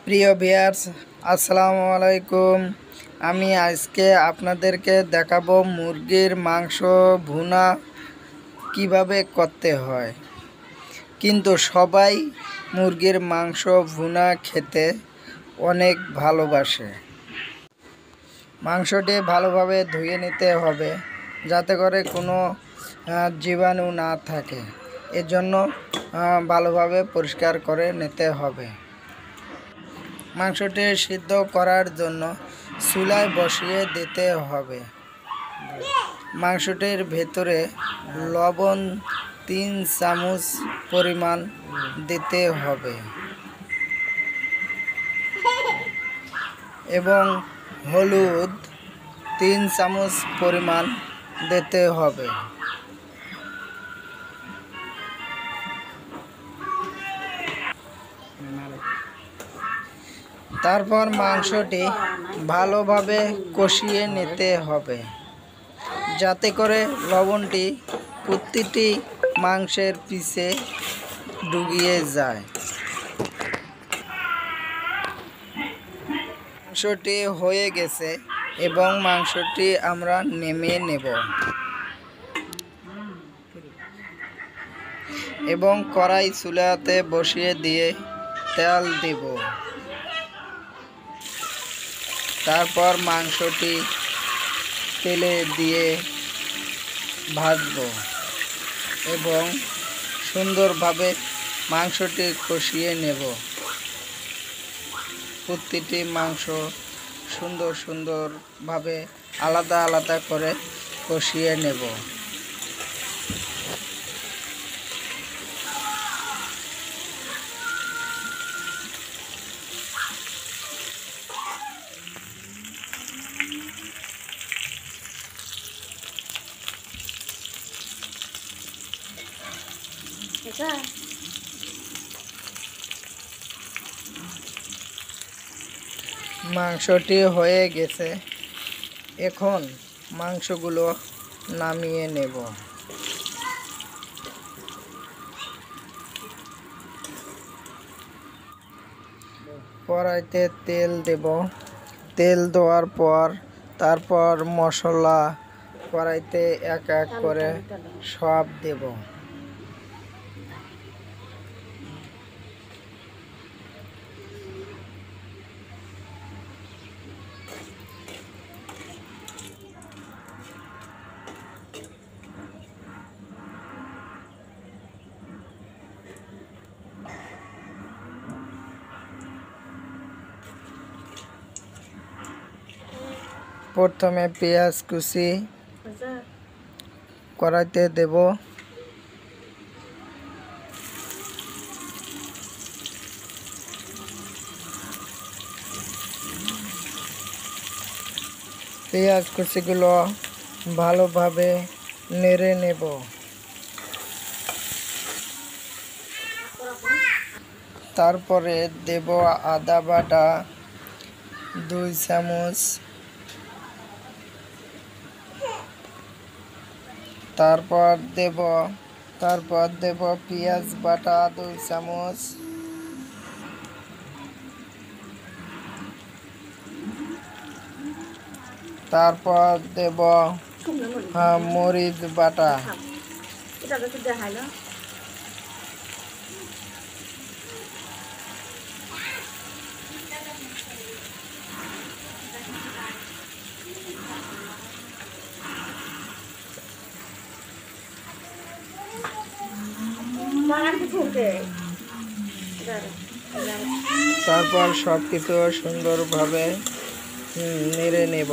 প্রিয় ভিউয়ার্স, আসসালামু আলাইকুম। আমি আজকে আপনাদেরকে দেখাবো মুরগির মাংস ভুনা কিভাবে করতে হয়। কিন্তু সবাই মুরগির মাংস ভুনা খেতে অনেক ভালোবাসে। মাংসটি ভালোভাবে ধুয়ে নিতে হবে যাতে করে কোনো জীবাণু না থাকে। এজন্য ভালোভাবে পরিষ্কার করে নিতে হবে। মাংসটি সিদ্ধ করার জন্য চুলায় বসিয়ে দিতে হবে। মাংসটির ভেতরে লবণ 3 চামচ পরিমাণ দিতে হবে এবং হলুদ 3 চামচ পরিমাণ দিতে হবে। তারপর মাংসটি ভালোভাবে কষিয়ে নিতে হবে যাতে করে লবণটি প্রতিটি মাংসের পিছে ঢুকিয়ে যায়। মাংসটি হয়ে গেছে এবং মাংসটি আমরা নামিয়ে নেব এবং কড়াই চুলাতে বসিয়ে দিয়ে তেল দেব। তারপর মাংসটি তেলে দিয়ে ভাজব এবং সুন্দরভাবে মাংসটি কষিয়ে নেব। প্রতিটি মাংস সুন্দরভাবে আলাদা আলাদা করে কষিয়ে নেব। মাংসটি হয়ে গেছে, এখন মাংসগুলো নামিয়ে নেব। কড়াইতে তেল দেব। তেল দেওয়ার পর তারপর মশলা কড়াইতে এক এক করে সব দেব। প্রথমে পেঁয়াজ কুচি কড়াইতে দেব। পেঁয়াজ কুচিগুলো ভালোভাবে নেড়ে নেব। তারপরে দেব আদা বাটা 2 চামচ, তারপর দেব পেঁয়াজ বাটা 2 চামচ, তারপর দেব মরিচ বাটা, তারপর সব কিছু সুন্দরভাবে নেড়ে নেব।